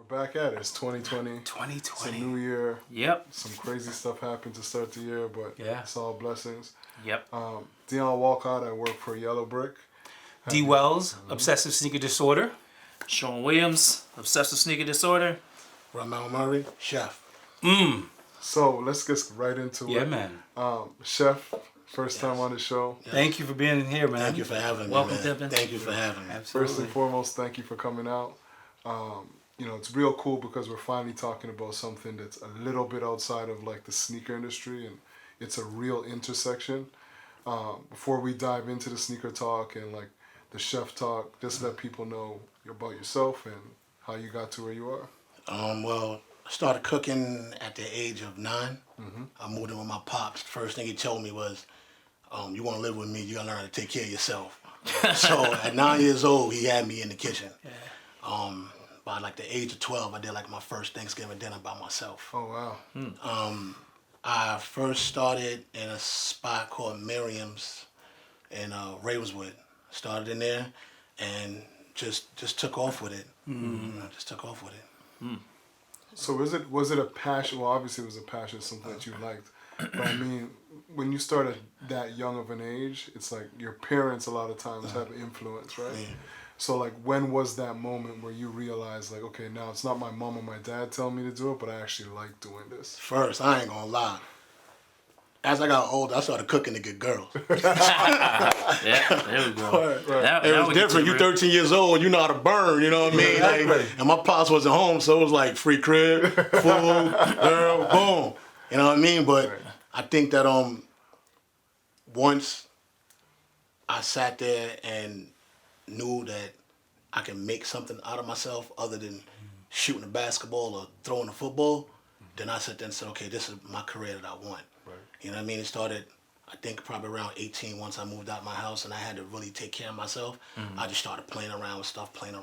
Back at it. It's 2020. 2020. It's a new year. Yep. Some crazy stuff happened to start the year, but Yeah. it's all blessings. Yep. Dion Walcott, I work for Yellowbrick. D. Wells, obsessive sneaker disorder. Sean Williams, obsessive sneaker disorder. Ramel Murray, chef. So let's get right into it. Yeah, man. Chef, first time on the show. Yes. Thank you for being in here, man. Thank you for having me, Welcome, man. Devin. Thank you for having me. Absolutely. First and foremost, thank you for coming out. It's real cool because we're finally talking about something that's a little bit outside of like the sneaker industry, and it's a real intersection. Before we dive into the sneaker talk and like the chef talk, just let people know about yourself and how you got to where you are. Well, I started cooking at the age of 9. I moved in with my pops. First thing he told me was, you want to live with me, you got to learn how to take care of yourself. So at 9 years old, he had me in the kitchen. By like the age of 12, I did like my first Thanksgiving dinner by myself. Oh, wow. I first started in a spot called Miriam's in Ravenswood. Started in there and just took off with it. Just took off with it. So was it a passion? Well, obviously it was a passion, something that you liked. But I mean, when you start at that young of an age, it's like your parents a lot of times have influence, right? Yeah. So like, when was that moment where you realized like, okay, now it's not my mom or my dad telling me to do it, but I actually like doing this? First, I ain't gonna lie. As I got older, I started cooking to get girls. Yeah, there we go. Right. It was different. You 13 years old, you know how to burn, you know what I mean? Like, and my pops wasn't home, so it was like free crib, food, girl, boom. You know what I mean? But I think that once I sat there and knew that I can make something out of myself other than shooting a basketball or throwing a football, then I sat there and said, okay, this is my career that I want. Right. You know what I mean? It started, I think, probably around 18 once I moved out of my house and I had to really take care of myself. I just started playing around with stuff, and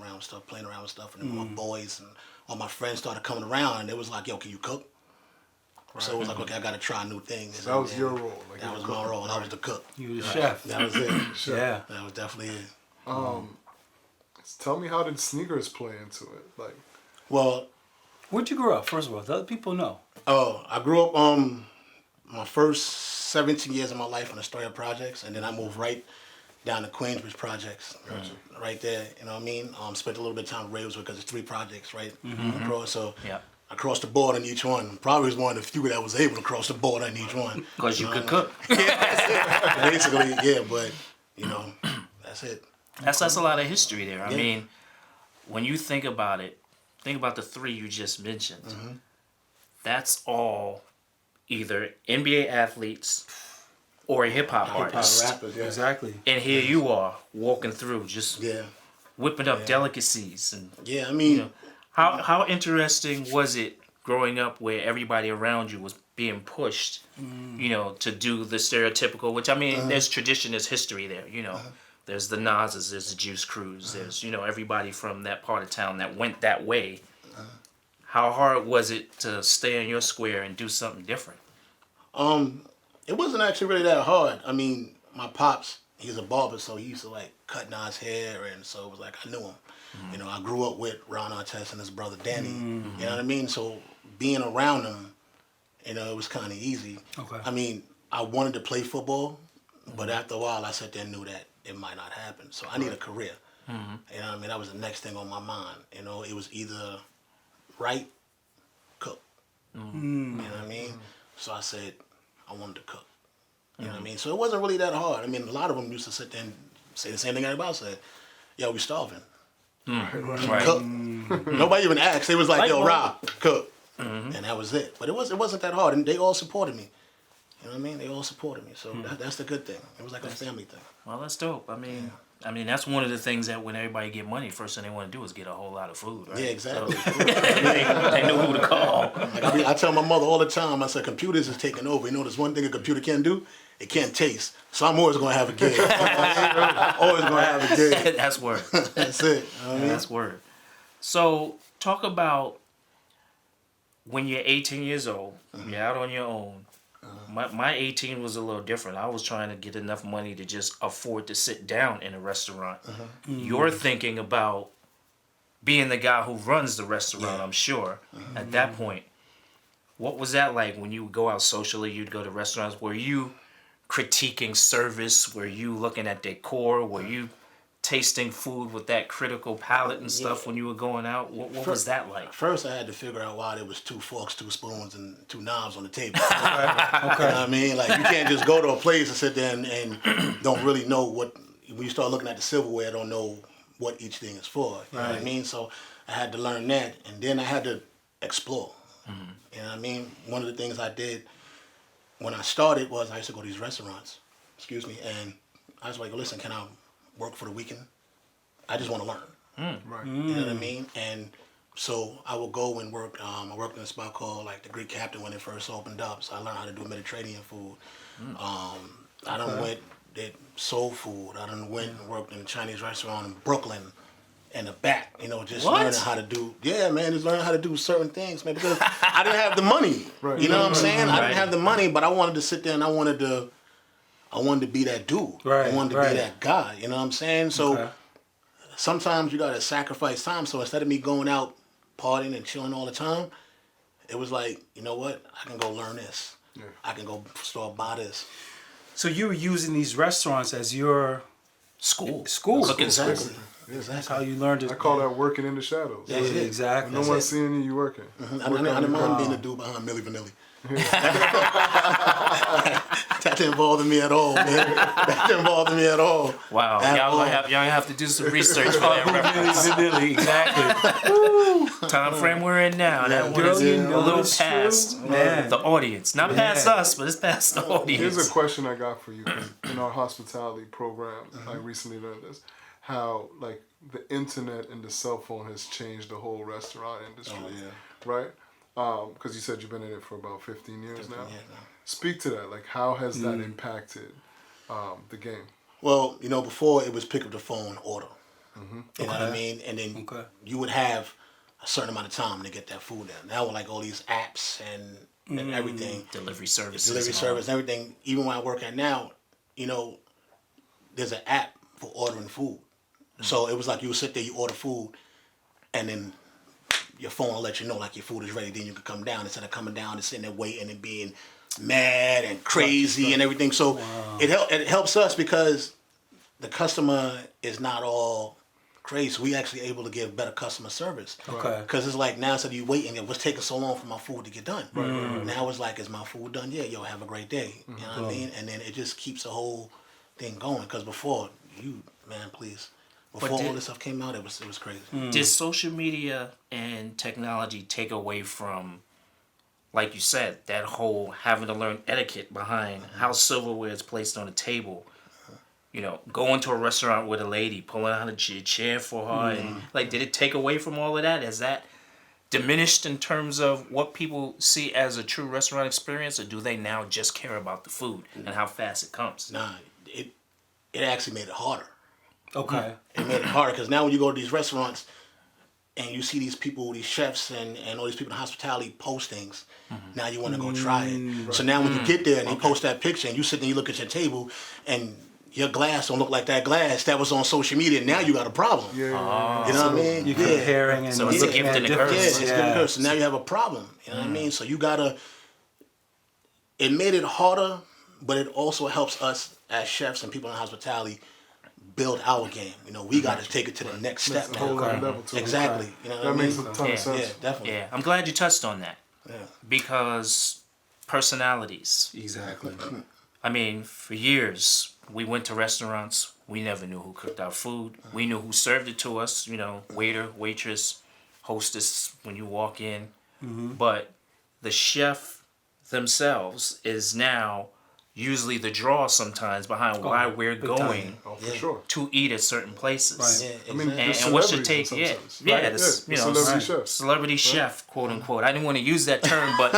then my boys and all my friends started coming around and it was like, yo, can you cook? Right. So it was like, okay, I got to try new things. So that was your role. Like, that was my role. I was the cook. You were the chef. That was it. Yeah. That was definitely it. Tell me, how did sneakers play into it? Like, Well, Where'd you grow up, first of all? The other people know. I grew up my first 17 years of my life in Astoria Projects, and then I moved right down to Queensbridge Projects. Gotcha. Right there, you know what I mean? Spent a little bit of time in Ravenswood because there's 3 projects right across. So Yeah. I crossed the board on each one. Probably was one of the few that was able to cross the board on each one. Because you could cook. Basically, yeah, but, that's it. That's a lot of history there. I Yeah. mean, when you think about it, think about the 3 you just mentioned. That's all either NBA athletes or hip hop artists. Rappers, yeah. Exactly. And here you are walking through, just Yeah. whipping up delicacies. And Yeah, I mean, how interesting was it growing up where everybody around you was being pushed, to do the stereotypical, which I mean, there's tradition, there's history there, There's the Nas's, there's the Juice Crews, there's, everybody from that part of town that went that way. How hard was it to stay in your square and do something different? it wasn't actually really that hard. I mean, my pops, he's a barber, so he used to like cut Nas hair, and so it was like I knew him. I grew up with Ron Artest and his brother Danny. You know what I mean? So being around them, it was kind of easy. Okay. I mean, I wanted to play football, but after a while, I sat there and knew that it might not happen. So I need a career. You know what I mean? That was the next thing on my mind. It was either write, cook. You know what I mean? So I said, I wanted to cook. You know what I mean? So it wasn't really that hard. I mean, a lot of them used to sit there and say the same thing everybody said. Yo, we starving. Right. Cook. Nobody even asked. They was like, yo, Rob, cook. And that was it. But it wasn't that hard. And they all supported me. You know what I mean? They all supported me. So that's the good thing. It was like a family thing. Well, that's dope. I mean, that's one of the things that when everybody get money, first thing they want to do is get a whole lot of food, right? Yeah, exactly. So, they know who to call. Like I tell my mother all the time, I said, computers is taking over. There's one thing a computer can't do? It can't taste. So I'm always going to have a gig. Always going to have a gig. That's word. That's it. You know what I mean? That's word. So talk about when you're 18 years old, you're out on your own. My 18 was a little different. I was trying to get enough money to just afford to sit down in a restaurant. You're thinking about being the guy who runs the restaurant, Yeah. I'm sure, at that point, what was that like when you would go out socially, you'd go to restaurants? Were you critiquing service? Were you looking at decor? Were you tasting food with that critical palate and stuff when you were going out? What was that like? First, I had to figure out why there was 2 forks, 2 spoons, and 2 knobs on the table. You know what I mean? Like, you can't just go to a place and sit there and don't really know what, when you start looking at the silverware, don't know what each thing is for. You know what I mean? So I had to learn that, and then I had to explore. You know what I mean? One of the things I did when I started was I used to go to these restaurants, and I was like, listen, can I work for the weekend? I just want to learn. Right. You know what I mean? And so I would go and work. I worked in a spot called like the Greek Captain when it first opened up. So I learned how to do Mediterranean food. I done went did soul food. I done went and worked in a Chinese restaurant in Brooklyn. In the back, you know, just learning how to do. Yeah, man, just learning how to do certain things, man. Because I didn't have the money. Right. You know what I'm saying? I didn't have the money, but I wanted to sit there and I wanted to be that dude. Right, I wanted to be that guy. You know what I'm saying? So sometimes you gotta sacrifice time. So instead of me going out partying and chilling all the time, it was like, you know what? I can go learn this. Yeah. I can go store buy this. So you were using these restaurants as your School. Cooking school. school. That's how you learned it. I call that working in the shadows. Yeah, exactly. When no one's seeing you, you working. I didn't mind being the dude behind Milli Vanilli. That didn't bother me at all, man. That didn't bother me at all. Wow, y'all gonna have to do some research for that reference. Exactly. Time frame we're in now. That one is you a know little it's past true, man. the audience. Not past us, but it's past the audience. Here's a question I got for you. 'Cause in our hospitality program, I recently learned this. How, like, the internet and the cell phone has changed the whole restaurant industry. Oh, yeah. Right? Because you said you've been in it for about 15 years now. Yeah. Speak to that. Like, how has that impacted the game? Well, you know, before it was pick up the phone, order. You know what I mean? And then you would have a certain amount of time to get that food in. Now with like all these apps and everything. Delivery services. Delivery service and everything. Even when I work at now, you know, there's an app for ordering food. So it was like you would sit there, you order food, and then your phone will let you know like your food is ready. Then you can come down instead of coming down and sitting there waiting and being mad and crazy and everything. So it helps us because the customer is not all crazy. We actually able to give better customer service. Okay. Because it's like now instead of you waiting, it was taking so long for my food to get done. Now it's like, is my food done? Yeah, yo, have a great day. You know what I mean? And then it just keeps the whole thing going. Because before, please. Before all this stuff came out, it was crazy. Did social media and technology take away from, like you said, that whole having to learn etiquette behind how silverware is placed on a table? You know, going to a restaurant with a lady, pulling out a chair for her, and like, did it take away from all of that? Has that diminished in terms of what people see as a true restaurant experience, or do they now just care about the food and how fast it comes? Nah, it actually made it harder. Okay. It made it harder because now when you go to these restaurants and you see these people, these chefs and all these people in hospitality post things, now you want to go try it. So now when you get there and they post that picture and you sit there and you look at your table and your glass don't look like that glass that was on social media, now you got a problem. Yeah. You know what I mean? You're comparing and So it's a gift and a different- curse. Yeah, it's good curse. So now you have a problem. You know what I mean? So you gotta. It made it harder, but it also helps us as chefs and people in hospitality build our game. You know, we got to take it to the next step. It's a whole other level to it. Exactly. You know what That I mean? makes a ton of sense. Yeah, definitely. Yeah, I'm glad you touched on that. Yeah. Because personalities. Exactly. I mean, for years, we went to restaurants. We never knew who cooked our food. We knew who served it to us, you know, waiter, waitress, hostess when you walk in. But the chef themselves is now usually the draw sometimes behind why we're going Oh, for sure. to eat at certain places. Right. Yeah, I mean, exactly. And what's your celebrities take? in Yeah, some sense. yeah, Right? this, Yeah, you know, celebrity chefs. celebrity chef, quote unquote. I didn't want to use that term, but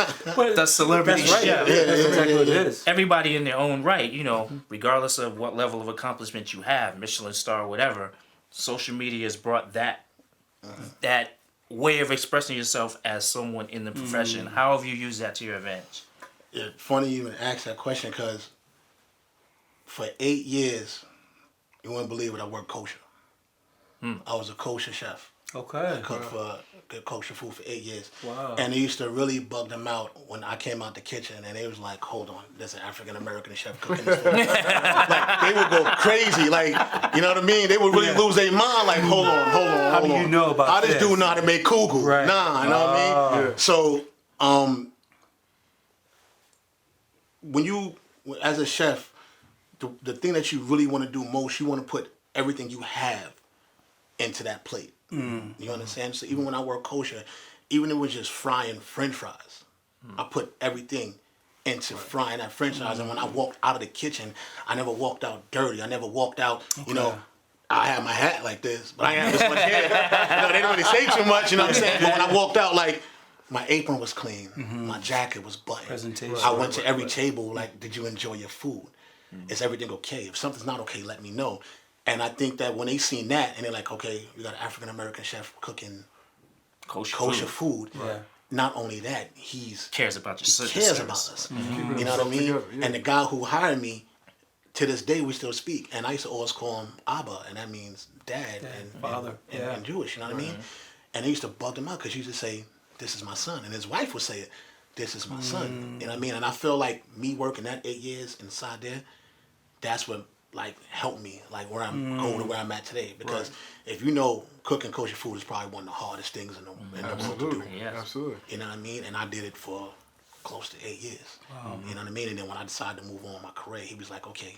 the celebrity That's right. chef. That's exactly what it is. Everybody in their own right, you know, regardless of what level of accomplishment you have, Michelin star, whatever. Social media has brought that way of expressing yourself as someone in the profession. How have you used that to your advantage? It's funny you even ask that question because for 8 years, you wouldn't believe it, I worked kosher. I was a kosher chef. Okay. Cooked for kosher food for 8 years. Wow. And it used to really bug them out when I came out the kitchen and they was like, hold on, there's an African American chef cooking this food. Like, they would go crazy. Like, you know what I mean? They would really lose their mind. Like, hold on. How do you know about How this? this dude know how to make kugu? Right. Nah, you know what I mean? Yeah. So, when you, as a chef, the thing that you really want to do most, you want to put everything you have into that plate. You understand? So even when I work kosher, even if it was just frying French fries, I put everything into frying that French fries. And when I walked out of the kitchen, I never walked out dirty. I never walked out, you know, I had my hat like this, but I ain't have this much hair. You know, they didn't really say too much, you know what I'm saying? But when I walked out, like, my apron was clean. My jacket was buttoned. Presentation. I went to every table, like, did you enjoy your food? Is everything okay? If something's not okay, let me know. And I think that when they seen that, and they're like, okay, we got an African-American chef cooking kosher food. Yeah. Not only that, he cares about your cares about us. You know what I mean? together, yeah. And the guy who hired me, to this day, we still speak. And I used to always call him Abba, and that means dad and father, and Jewish, you know what I mean? And they used to bug him out because he used to say, this is my son. And his wife would say it, this is my son. You know what I mean? And I feel like me working that 8 years inside there, that's what like helped me like where I'm going to where I'm at today. Because if you know, cooking kosher food is probably one of the hardest things in the world to do. Absolutely. Absolutely. You know what I mean? And I did it for close to 8 years. You know what I mean? And then when I decided to move on my career, he was like, okay,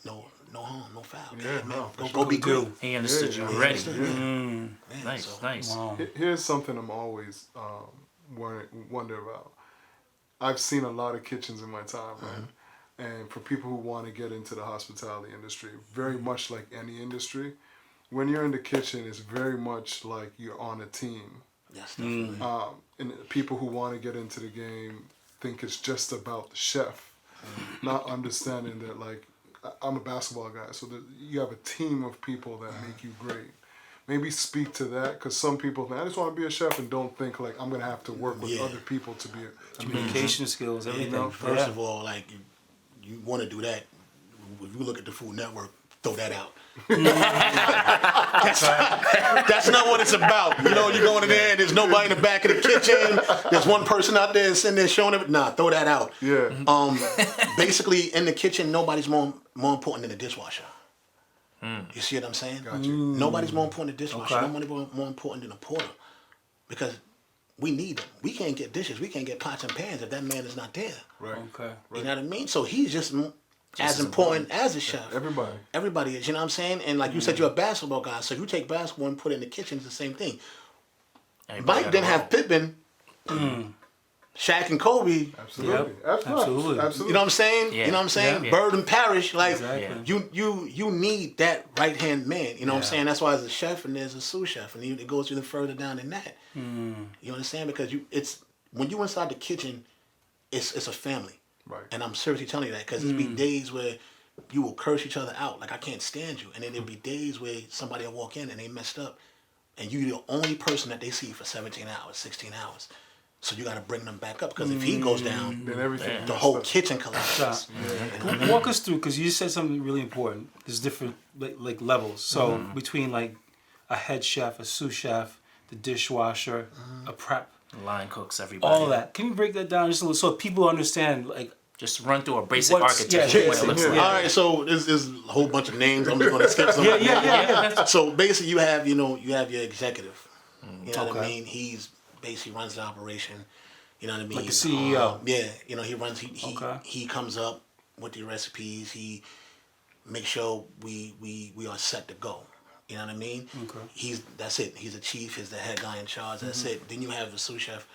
no harm, no foul. Yeah, man, no, go be great. He understood you Yeah, already. Man, Nice, so- nice. Wow. Here's something I'm always wonder about. I've seen a lot of kitchens in my time, right? And for people who want to get into the hospitality industry, very much like any industry, when you're in the kitchen, it's very much like you're on a team. Yes, definitely. And people who want to get into the game think it's just about the chef, not understanding that, like, I'm a basketball guy, so that you have a team of people that make you great. Maybe speak to that, because some people think, I just want to be a chef and don't think, like, I'm going to have to work with other people to be a Communication skills, everything. First of all, like, you want to do that. If you look at the Food Network, throw that out. That's not what it's about. You know, you're going in there and there's nobody in the back of the kitchen. There's one person out there sitting there showing it. Nah, throw that out. Yeah. Basically, in the kitchen, nobody's more important than the dishwasher. You see what I'm saying? Gotcha. Nobody's more important than the dishwasher. Okay. Nobody's more important than a porter. Because we need them. We can't get dishes. We can't get pots and pans if that man is not there. Right. Okay. You know what I mean? So he's just as important as a chef. Everybody. Everybody is, you know what I'm saying? And like you said, you're a basketball guy. So if you take basketball and put it in the kitchen, it's the same thing. Everybody Mike didn't have Pippen, Shaq and Kobe. Absolutely. Yep. Absolutely. Absolutely. You know what I'm saying? Yeah. You know what I'm saying? Yeah. Bird and Parrish. Like, Exactly. you need that right-hand man. You know what I'm saying? That's why there's a chef and there's a sous chef. And it goes even further down than that. You understand? Because it's when you inside the kitchen, it's a family. Right. And I'm seriously telling you that because there'll be days where you will curse each other out. Like, I can't stand you. And then there'll be days where somebody will walk in and they messed up. And you're the only person that they see for 17 hours, 16 hours. So you got to bring them back up. Because if he goes down, Then everything. the whole kitchen collapses. Walk us through, because you said something really important. There's different like levels. So between like a head chef, a sous chef, the dishwasher, a prep, Line cooks, everybody. all that. Can you break that down just a little so people understand? Like, Just run through a basic What's- architecture yeah, of what it looks yeah. like. All right, so there's a whole bunch of names. I'm just going to skip some. yeah. So basically, you have your executive. You know what I Okay. mean? He's basically runs the operation. You know what I mean? Like the CEO. Yeah, you know, he runs. Okay. He comes up with the recipes. He makes sure we are set to go. You know what I mean? Okay. That's it. He's the chief. He's the head guy in charge. That's it. Then you have the sous chef.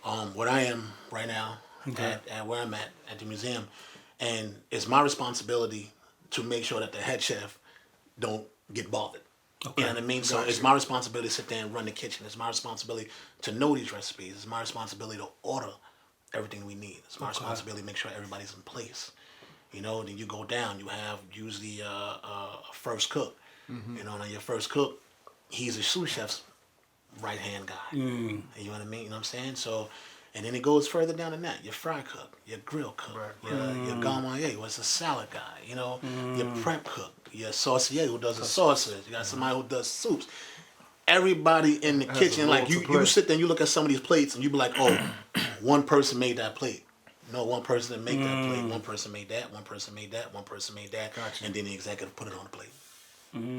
What I am right now at where I'm at the museum, and it's my responsibility to make sure that the head chef don't get bothered. You know what I mean? So it's my responsibility to sit there and run the kitchen. It's my responsibility to know these recipes. It's my responsibility to order everything we need. It's my responsibility to make sure everybody's in place. You know, then you go down. You have usually a first cook. You know, and your first cook, he's a sous chef's right-hand guy. You know what I mean? You know what I'm saying? So, and then it goes further down than that. Your fry cook, your grill cook, your garde what's a salad guy, you know, your prep cook, your saucier who does the sauces. You got somebody who does soups. everybody in the Has a kitchen, role like to you play. sit there and you look at some of these plates and you be like, oh, one person made that plate. No, one person didn't make that plate. One person made that. One person made that. One person made that. Gotcha. And then the executive put it on the plate.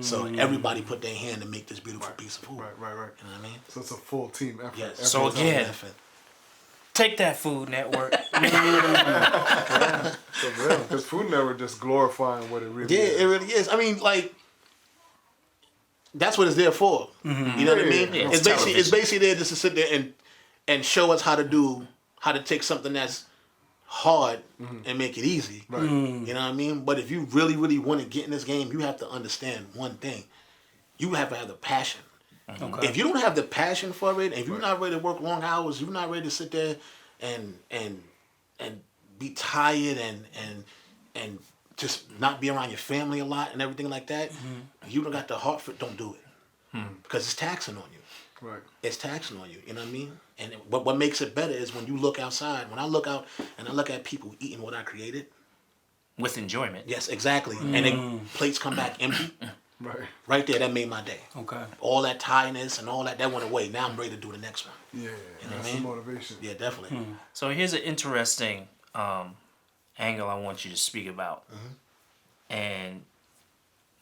So everybody put their hand to make this beautiful piece of food. Right. You know what I mean? So it's a full team effort. Yes. every So time. again- Effort. Take that, Food Network. Because Food Network just glorifying what it really Yeah, is. it really is. I mean, like, that's what it's there for. You know what I mean? Yeah, it's It's basically there just to sit there and show us how to take something that's hard and make it easy. Right. You know what I mean? But if you really, really want to get in this game, you have to understand one thing. You have to have the passion. Okay. If you don't have the passion for it, if you're not ready to work long hours, you're not ready to sit there and be tired and just not be around your family a lot and everything like that, you don't got the heart for it, don't do it. Because it's taxing on you. Right. It's taxing on you, you know what I mean? And what makes it better is when you look outside. When I look out and I look at people eating what I created, With enjoyment. yes, exactly. And then plates come back empty. Right. Right there, that made my day. Okay. All that tiredness and all that went away. Now I'm ready to do the next one. Yeah. what That's I the mean? motivation. Yeah, definitely. So here's an interesting angle I want you to speak about. And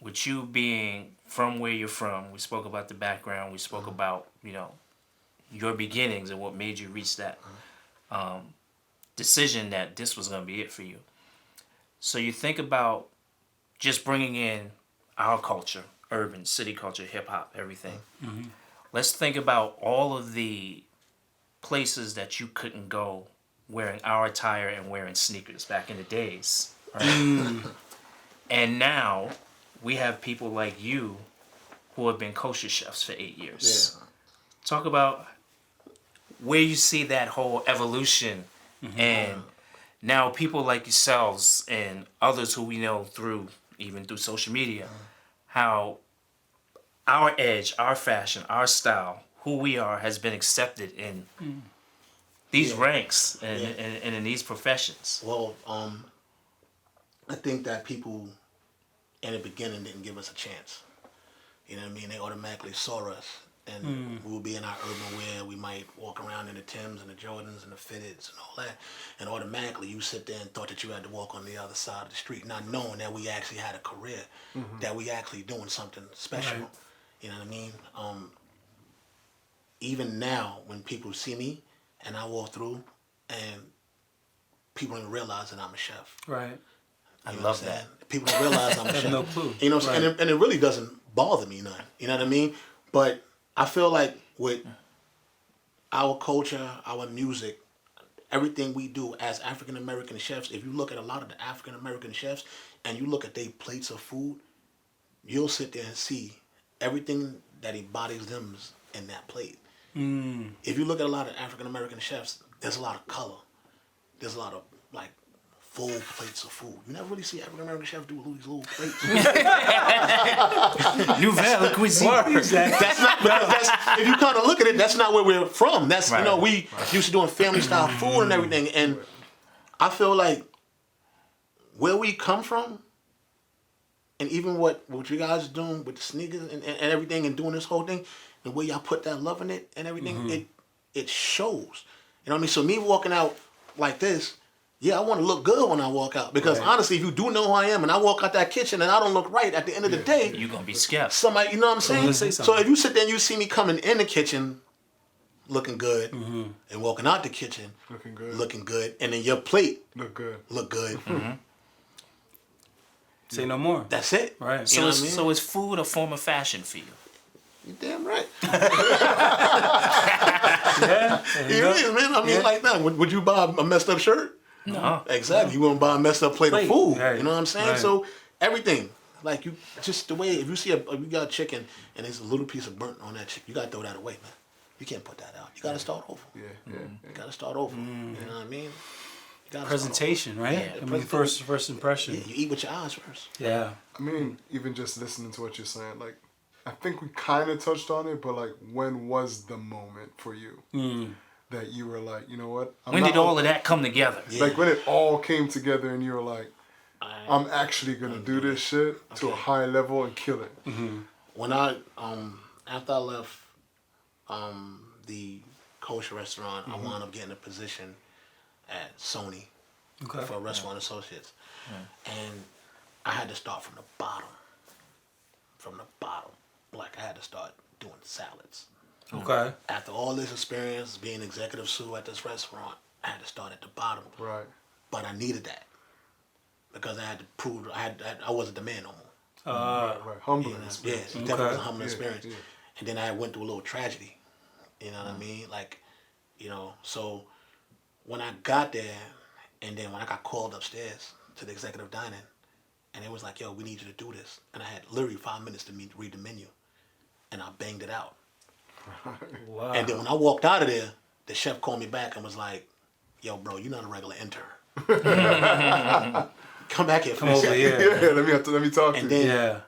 with you being from where you're from, we spoke about the background, we spoke about, your beginnings and what made you reach that decision that this was going to be it for you. So you think about just bringing in our culture, urban, city culture, hip-hop, everything. Let's think about all of the places that you couldn't go wearing our attire and wearing sneakers back in the days. Right? And now we have people like you who have been kosher chefs for 8 years. Yeah. Talk about where you see that whole evolution and now people like yourselves and others who we know even through social media, how our edge, our fashion, our style, who we are has been accepted in these ranks and in these professions. Well, I think that people in the beginning didn't give us a chance. You know what I mean? They automatically saw us. And we would be in our urban wear. We might walk around in the Timbs and the Jordans and the Fitteds and all that. And automatically you sit there and thought that you had to walk on the other side of the street, not knowing that we actually had a career, that we actually doing something special. Right. You know what I mean? Even now, when people see me and I walk through and people don't realize that I'm a chef. Right. I You know love what I'm that. saying? People don't realize I'm a Have chef. no clue. You know what I'm saying? Right. And it really doesn't bother me none. You know what I mean? But I feel like with our culture, our music, everything we do as African American chefs, if you look at a lot of the African American chefs and you look at their plates of food, you'll sit there and see everything that embodies them in that plate. If you look at a lot of African American chefs, there's a lot of color. There's a lot of like full plates of food. You never really see African American chefs do these little plates. Nouvelle cuisine. That's not because if you kind of look at it, that's not where we're from. That's Right. we used to doing family style food and everything. And I feel like where we come from, and even what you guys are doing with the sneakers and everything, and doing this whole thing, the way y'all put that love in it and everything, it shows. You know what I mean? So me walking out like this, yeah, I want to look good when I walk out. Because honestly, if you do know who I am and I walk out that kitchen and I don't look right at the end of the day, You're going to be scared. somebody, you know what I'm saying? gonna say So something. if you sit there and you see me coming in the kitchen looking good and walking out the kitchen Looking good. and then your plate Look good. look good, Say no more. that's it. Right. You So know is, what I mean? so is food a form of fashion for you? You damn right. Yeah. It is, man. I mean, like that. Would you buy a messed up shirt? No. Exactly. You wouldn't buy a messed up plate of Plate. food. Right. You know what I'm saying? Right. So everything, like you, just the way if you see if you got a chicken and there's a little piece of burnt on that chicken, you gotta throw that away, man. You can't put that out. You gotta start over. Yeah. You gotta start over. You know what I mean? You gotta Presentation, right? Yeah, I mean, first impression. start over. Yeah, you eat with your eyes first. Yeah. I mean, even just listening to what you're saying, like, I think we kind of touched on it, but like, when was the moment for you that you were like, you know what? When did all of that come together? Yeah. Like when it all came together and you were like, I'm actually gonna do this shit to a high level and kill it. When I after I left the Kosher restaurant, I wound up getting a position at Sony for Restaurant Associates. And I had to start from the bottom. From the bottom. Like, I had to start doing salads. Okay. After all this experience, being executive sous at this restaurant, I had to start at the bottom. Right. But I needed that. Because I had to prove, I wasn't the man no more. Right. Humbling. Yeah, it definitely was a humbling experience. Yeah. And then I went through a little tragedy. You know what I mean? Like, so when I got there, and then when I got called upstairs to the executive dining, and it was like, yo, we need you to do this. And I had literally 5 minutes to read the menu. And I banged it out. Wow. And then when I walked out of there, the chef called me back and was like, yo, bro, you're not a regular intern. Come back here for a second. Yeah, let me talk to you. And then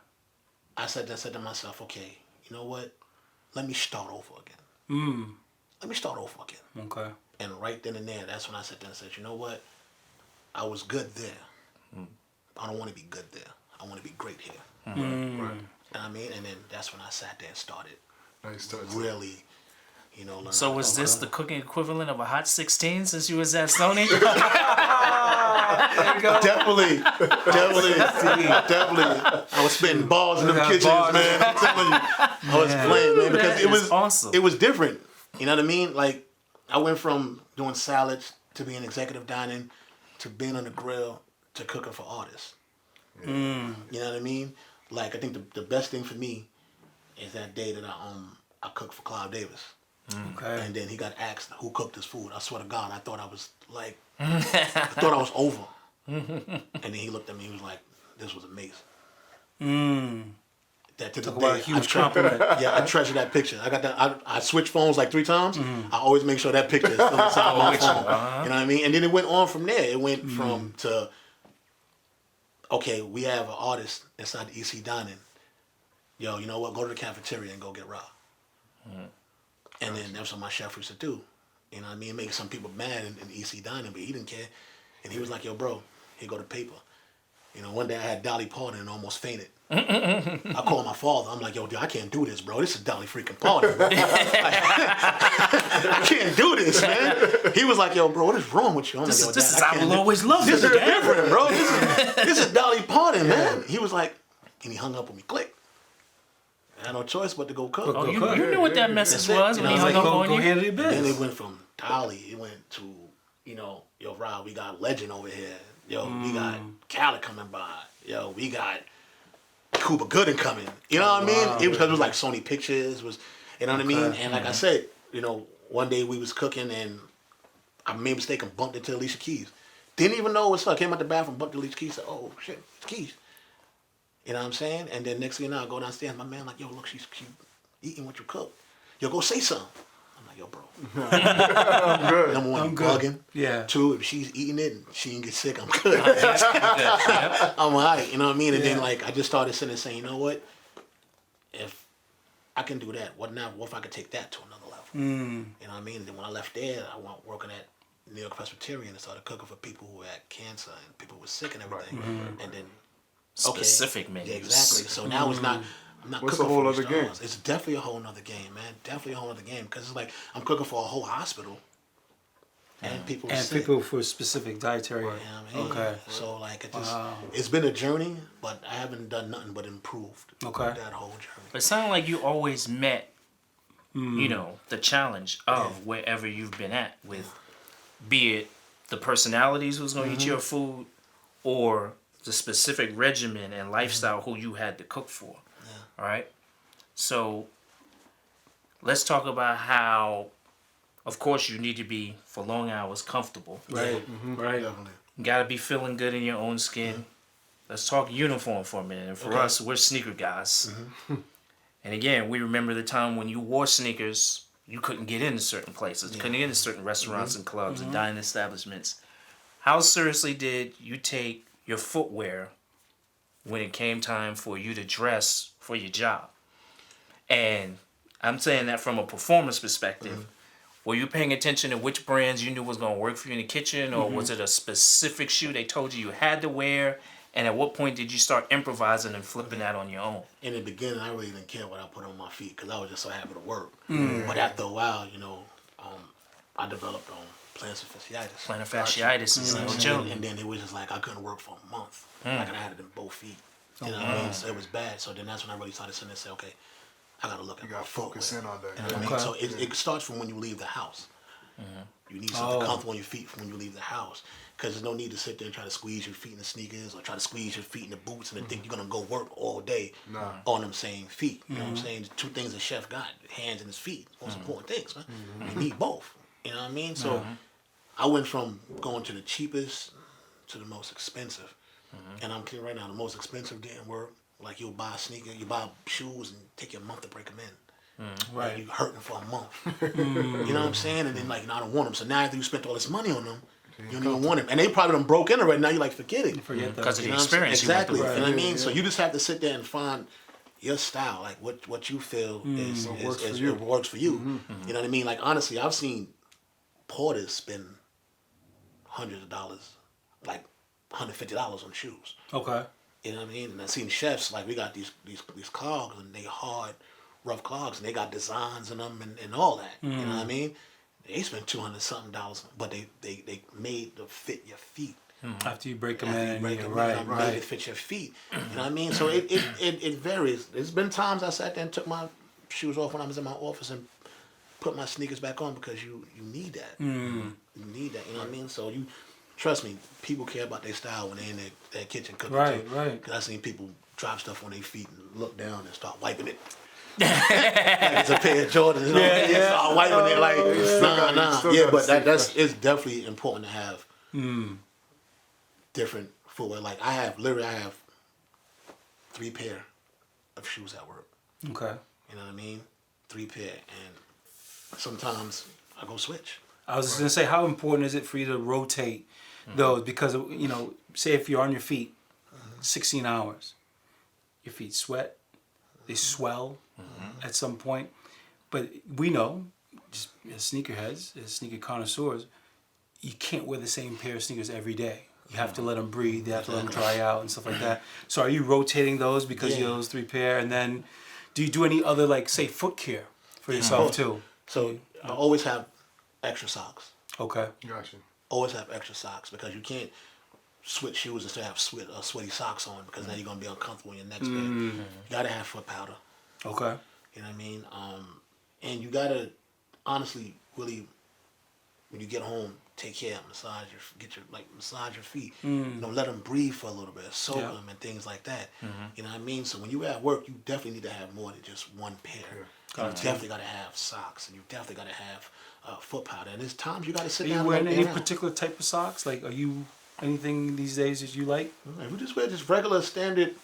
I said to myself, okay, you know what? Let me start over again. Let me start over again. Okay. And right then and there, that's when I sat there and said, you know what? I was good there. I don't want to be good there. I want to be great here. Right. And I mean, and then that's when I sat there and started Nice touch. really, learning. So was this the cooking equivalent of a hot 16 since you was at Sony? Definitely. I was spitting balls in them kitchens, man. I'm telling you, I was playing, man, because it was awesome. It was different. You know what I mean? Like, I went from doing salads to being executive dining to being on the grill to cooking for artists. You know what I mean? Like, I think the best thing for me is that day that I cooked for Clive Davis. Okay. And then he got asked who cooked his food. I swear to God, I thought I was like, I thought I was over. And then he looked at me. He was like, "This was amazing." That to the Talk about a day, huge compliment. Yeah, I treasure that picture. I got that. I switched phones like 3 times. I always make sure that picture is still inside my phone. You know what I mean? And then it went on from there. It went from to, okay, we have an artist inside the EC Dining. Yo, you know what? Go to the cafeteria and go get raw. And then that's what my chef used to do. You know what I mean? Make some people mad in EC Dining, but he didn't care. And he was like, yo, bro, here go the paper. One day I had Dolly Parton and almost fainted. I called my father. I'm like, yo, dude, I can't do this, bro. This is Dolly freaking Parton. I can't do this, man. He was like, yo, bro, what is wrong with you? I'm like, yo, This is Dad, I will always love you. This is different, bro. This is Dolly Parton, man. He was like, and he hung up on me. Click. I had no choice but to go cook. Oh, you knew what that message was when he hung up on Go you? handle your Then business. it went from Dolly, it went to, yo, Rob, we got Legend over here. Yo, we got Khaled coming by. Yo, we got Cuba Gooding coming. You know what I mean? It was because it was like Sony Pictures. You know what I mean? And like I said, one day we was cooking and I made a mistake and bumped into Alicia Keys. Didn't even know it was her. Came out the bathroom, bumped into Alicia Keys. Said, oh, shit, it's Keys. You know what I'm saying? And then next thing you know, I go downstairs. My man like, yo, look, she's eating what you cook. Yo, go say something. I'm like, yo, bro. I'm good. Number one, I'm you good. bugging. Yeah. 2, if she's eating it and she didn't get sick, I'm good. I'm all right. You know what I mean? And then, like, I just started sitting and saying, you know what? If I can do that, what if I could take that to another level? You know what I mean? And then when I left there, I went working at New York Presbyterian and started cooking for people who had cancer and people who were sick and everything. And then Specific menus. Yeah, exactly. So now it's not. I'm not What's cooking a whole for other the game? stars. It's definitely a whole other game, man. Definitely a whole other game because it's like I'm cooking for a whole hospital, and people. And sick. people for specific dietary. You know what I mean? Okay. So like it's been a journey, but I haven't done nothing but improved. Okay. That whole journey. But it sounded like you always met, the challenge of wherever you've been at with, be it the personalities who's going to eat your food, or the specific regimen and lifestyle who you had to cook for. All right. So let's talk about how, of course, you need to be for long hours comfortable. Right. Right. Definitely. You got to be feeling good in your own skin. Let's talk uniform for a minute. And for us, we're sneaker guys. And again, we remember the time when you wore sneakers, you couldn't get into certain places, couldn't get into certain restaurants and clubs and dining establishments. How seriously did you take your footwear when it came time for you to dress for your job? And I'm saying that from a performance perspective. Were you paying attention to which brands you knew was going to work for you in the kitchen, or was it a specific shoe they told you had to wear, And at what point did you start improvising and flipping that on your own? In the beginning, I really didn't care what I put on my feet because I was just so happy to work. But after a while, I developed plantar fasciitis. Plantar fasciitis is no joke. And then it was just like I couldn't work for a month. Like I had it in both feet. You know what I mean? So it was bad. So then that's when I really started sitting there and say, okay, I got to look at You my got to focus in on that. You know what I mean? So it starts from when you leave the house. You need something comfortable on your feet from when you leave the house. Because there's no need to sit there and try to squeeze your feet in the sneakers or try to squeeze your feet in the boots and think you're going to go work all day on them same feet. You know what I'm saying? The two things a chef got, hands and his feet. Most important things, man. You need both. You know what I mean? So I went from going to the cheapest to the most expensive. And I'm clear right now, the most expensive didn't work. Like you'll buy a sneaker, you buy shoes and take you a month to break them in. Right. Like you're hurting for a month. You know what I'm saying? And then like, I don't want them. So now after you spent all this money on them, you don't even want them. And they probably done broke in already. Now you're like, forget it. Forget that. Because of the You know what I'm saying? experience. Exactly. You You went know what I mean? So you just have to sit there and find your style, like what you feel works for you. You know what I mean? Like honestly, I've seen porters spend hundreds of dollars, like $150 on shoes. Okay. You know what I mean? And I've seen chefs, like we got these clogs and they hard, rough clogs and they got designs in them and all that. You know what I mean? They spent $200-something, but they made to fit your feet. After you break them After in, you break yeah, them right, in, right. made to fit your feet. You know what I mean? So it varies. There's been times I sat there and took my shoes off when I was in my office and put my sneakers back on because you need that. You need that. You know what I mean? So you trust me, people care about their style when they're in their kitchen cooking. Right, too. right. Because I've seen people drop stuff on their feet and look down and start wiping it. Like it's a pair of Jordans. You know? Yeah. Start wiping it like, nah. still Yeah, gotta but stay that's fresh. it's definitely important to have different footwear. Like I have 3 pair of shoes at work. Okay. You know what I mean? 3 pair. And sometimes I go switch. I was just gonna say, how important is it for you to rotate those? Because say if you're on your feet 16 hours, your feet sweat, they swell at some point. But we know, just as sneakerheads, as sneaker connoisseurs, you can't wear the same pair of sneakers every day. You have to let them breathe. You have to let them dry out and stuff like that. So are you rotating those because you have those 3 pair? And then do you do any other, like, say, foot care for yourself too? So I always have extra socks. Okay. Gotcha. Always have extra socks because you can't switch shoes and still have sweaty socks on because then you're going to be uncomfortable in your next pair. You got to have foot powder. Okay. You know what I mean? And you got to honestly really, when you get home, take care, massage your feet. Let them breathe for a little bit, soak them and things like that. You know what I mean? So when you're at work, you definitely need to have more than just 1 pair. You definitely got to have socks, and you definitely got to have foot powder. And there's times you got to sit Are down. you wearing and any around. particular type of socks? Like, are you anything these days that you like? We just wear just regular standard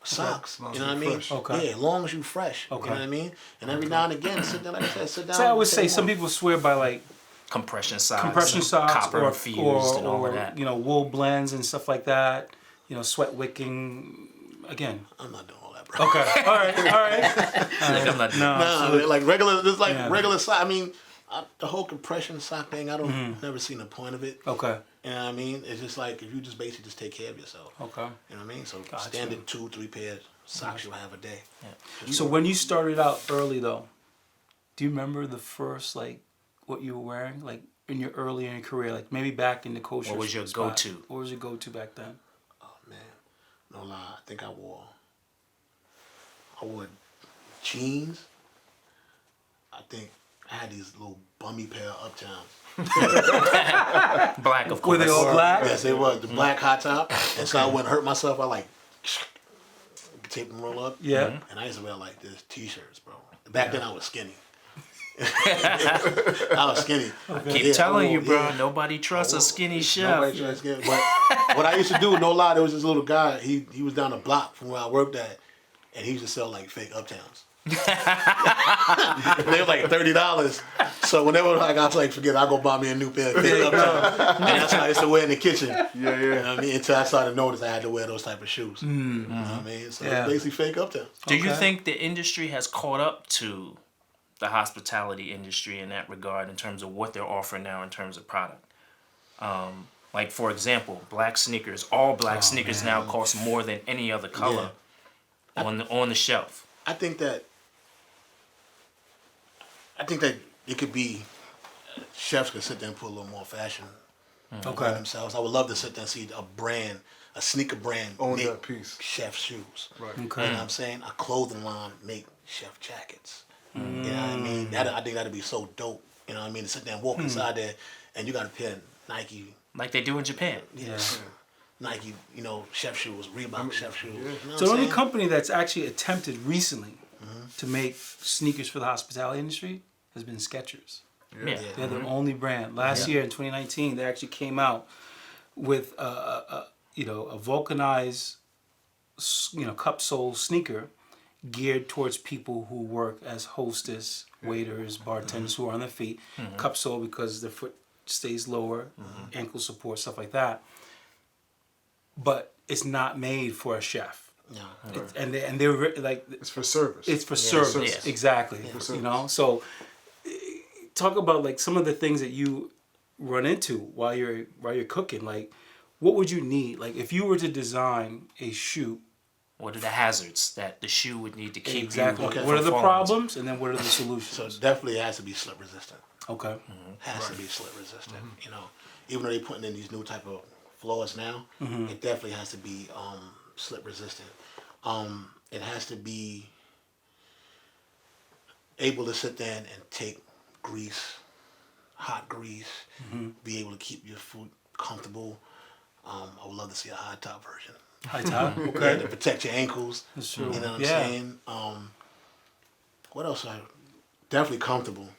socks. long You as know what I you're mean? fresh. Okay. Yeah, as long as you fresh. Okay. You know what I mean? And every now and again, sit down, like I said, sit down. So I always say take some one. people swear by like Compression socks. compression and socks Copper or infused and all of that. wool blends and stuff like that. Sweat wicking. Again. I'm not doing all that, bro. Okay. All right. Like, I'm not No. Nah, like regular, just like Yeah. regular sock. I mean, the whole compression sock thing, I don't never seen the point of it. Okay. You know what I mean? It's just like if you just basically just take care of yourself. Okay. You know what I mean? So Gotcha. standard 2-3 pairs socks you'll have a day. So when you started out early though, do you remember the first like what you were wearing like in your early in your career, like maybe back in the Kosher? What was your spot? go-to? What was your go-to back then? Oh man, no lie. I think I wore jeans. I think I had these little bummy pair of Uptowns. Black, of Were course. they all black? Yes, they was the black hot top, and so I wouldn't hurt myself. I like tape them roll up. Yeah. And I used to wear like this t-shirts, bro. Back then I was skinny. I was skinny. Keep telling you, bro. yeah. Nobody trusts a skinny chef. Nobody tried to scare me. But what I used to do, no lie, there was this little guy. He was down the block from where I worked at, and he used to sell like fake Uptowns. They were like $30. So whenever like I was like, forget it, I'll go buy me a new pair of fake Uptowns. And that's what I used to wear in the kitchen. You know what I mean? Until I started to notice I had to wear those type of shoes. You know what I mean? So Yeah. it's basically fake Uptowns. Do you Okay. think the industry has caught up to the hospitality industry in that regard in terms of what they're offering now in terms of product? Like, for example, black sneakers, all black sneakers now cost more than any other color on the shelf. I think that it could be chefs could sit there and put a little more fashion on themselves. I would love to sit there and see a sneaker brand Own make that piece. chef shoes. Right. Okay. You know what I'm saying? A clothing line make chef jackets. You know what I mean? I think that'd be so dope. You know what I mean? To sit there and walk inside there and you got a pair of Nike. Like they do in Japan. Nike, chef shoes, Reebok chef shoes. You know what So the I'm only saying? company that's actually attempted recently to make sneakers for the hospitality industry has been Skechers. Yeah. They're the only brand. Last year in 2019, they actually came out with a vulcanized, cup sole sneaker geared towards people who work as hostess, waiters, bartenders who are on their feet. Cup sole because their foot stays lower, ankle support, stuff like that. But it's not made for a chef. No. They're like It's for service. it's for service. service. Exactly. For service. So talk about like some of the things that you run into while you're cooking. Like, what would you need? Like, if you were to design a shoe. What are the hazards that the shoe would need to keep Exactly. you Okay. What are the from falling? problems, and then what are the So solutions? definitely it has to be slip resistant. Okay. Has to be slip resistant. Even though they're putting in these new type of floors now, it definitely has to be slip resistant. It has to be able to sit there and take grease, hot grease, be able to keep your food comfortable. I would love to see a high top version. High top. Yeah, Okay. to protect your ankles. That's true. You know what I'm Yeah. saying? What else? Definitely comfortable.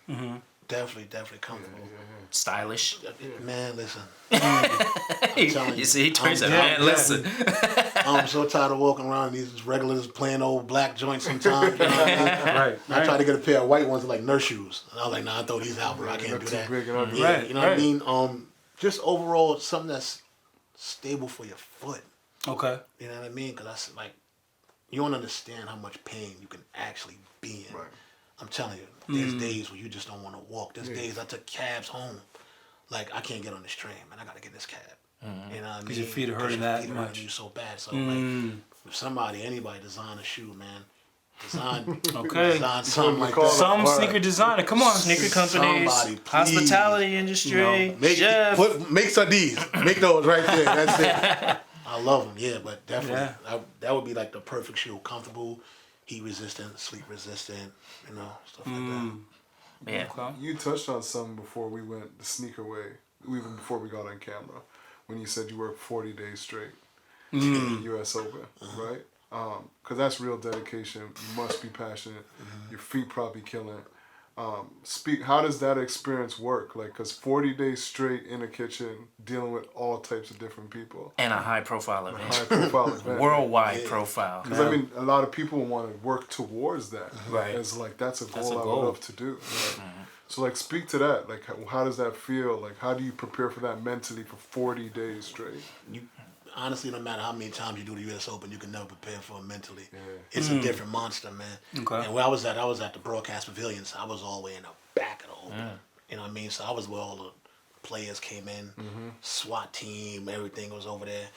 Definitely comfortable. Stylish. Man, listen. I'm telling You see, he turns out, Yeah, man, yeah. listen. I'm so tired of walking around these regulars plain old black joints sometimes. You know what I mean? Right. I tried to get a pair of white ones like nurse shoes. And I was like, nah, I throw these out, bro. I can't They're do too that. big and ugly. Yeah, Right, you know what I right. mean? Just overall, something that's stable for your foot. Okay. You know what I mean? Because that's like, you don't understand how much pain you can actually be in. Right. I'm telling you, there's days where you just don't want to walk. There's days I took cabs home. Like, I can't get on this train, man. I got to get this cab. You know what I mean? 'Cause your feet are 'Cause hurting your that feet are much. hurting you so bad. So, like, if anybody design a shoe, man, design something like that. Some Word. sneaker designer. Come on. Sneaker companies, Somebody, please. hospitality industry, chef. Make some of these. Make those right there. That's it. I love them, yeah, but definitely. That would be like the perfect shoe. Comfortable, heat resistant, sleep resistant, stuff like that. Yeah. Okay. You touched on something before we went the sneaker way, even before we got on camera, when you said you worked 40 days straight in the U.S. Open, right? Because that's real dedication. You must be passionate. Your feet probably killing. How does that experience work? Like, because 40 days straight in a kitchen, dealing with all types of different people. And a high profile event. High profile event. Worldwide profile. Because I mean, a lot of people want to work towards that. Right. It's like that's a goal That's a I goal. would love to do. So like, speak to that. Like, how does that feel? Like, how do you prepare for that mentally for 40 days straight? Honestly, no matter how many times you do the U.S. Open, you can never prepare for it mentally. It's a different monster, man. Okay. And where I was at the broadcast pavilions. I was all the way in the back of the Open. You know what I mean? So I was where all the players came in, SWAT team, everything was over there.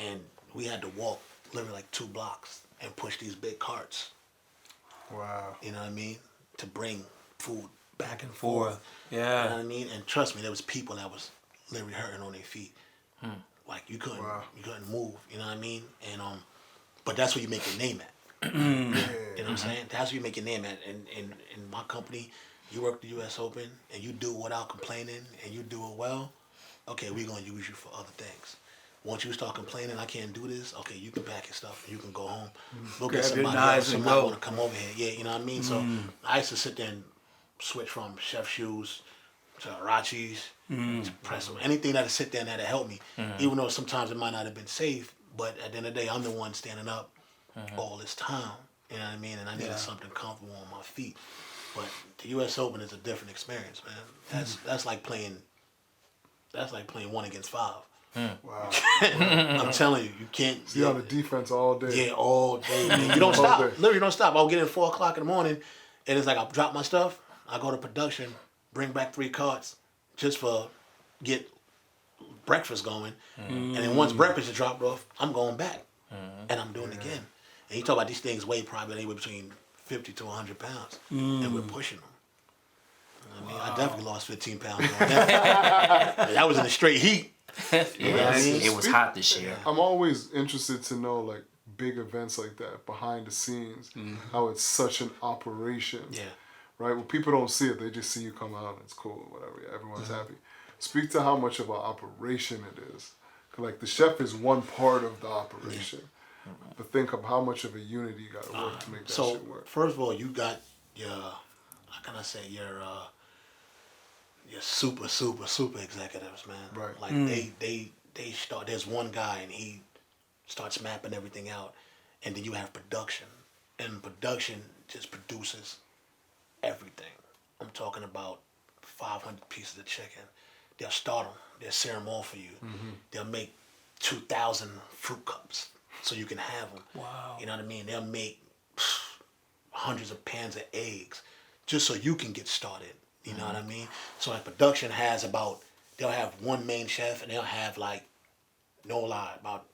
And we had to walk literally like 2 blocks and push these big carts. Wow. You know what I mean? To bring food back and forth. You know Yeah. what I mean? And trust me, there was people that was literally hurting on their feet. Like you couldn't move, you know what I mean? And but that's where you make your name at. You know what I'm saying? That's where you make your name at. And in my company, you work the US Open and you do it without complaining and you do it well, okay, we're gonna use you for other things. Once you start complaining, I can't do this, okay, you can pack your stuff and you can go home. Go get Grab your somebody knives else, and somebody go. wanna come over here. Yeah, you know what I mean? So I used to sit there and switch from chef shoes to Arachis, to press them, anything that'll sit there and that'll help me. Even though sometimes it might not have been safe, but at the end of the day, I'm the one standing up all this time. You know what I mean? And I needed something comfortable on my feet. But the U.S. Open is a different experience, man. That's like playing 1 against 5. Wow. I'm telling you, you can't. You're on the defense all day. Yeah, all day. Man. You don't All stop. day. Literally, you don't stop. I'll get in 4 o'clock in the morning, and it's like I'll drop my stuff. I go to production, bring back 3 carts, just for get breakfast going, and then once breakfast is dropped off, I'm going back, and I'm doing it again. And you talk about these things weigh probably anywhere between 50 to 100 pounds, and we're pushing them. I mean, I definitely lost 15 pounds on that. That was in the straight heat. It was hot this year. I'm always interested to know like big events like that behind the scenes, how it's such an operation. Yeah. Right? Well, people don't see it; they just see you come out and it's cool, whatever. Yeah, everyone's happy. Speak to how much of an operation it is. 'Cause, like the chef is one part of the operation, but think of how much of a unity you got to work to make that shit work. First of all, you got your, how can I say, your super executives, man. Right. Like they start. There's one guy and he starts mapping everything out, and then you have production, and production just produces everything. I'm talking about 500 pieces of chicken. They'll start them. They'll sear them all for you. They'll make 2,000 fruit cups so you can have them. Wow. You know what I mean? They'll make hundreds of pans of eggs just so you can get started. You know what I mean? So like production has they'll have one main chef and they'll have like, no lie, about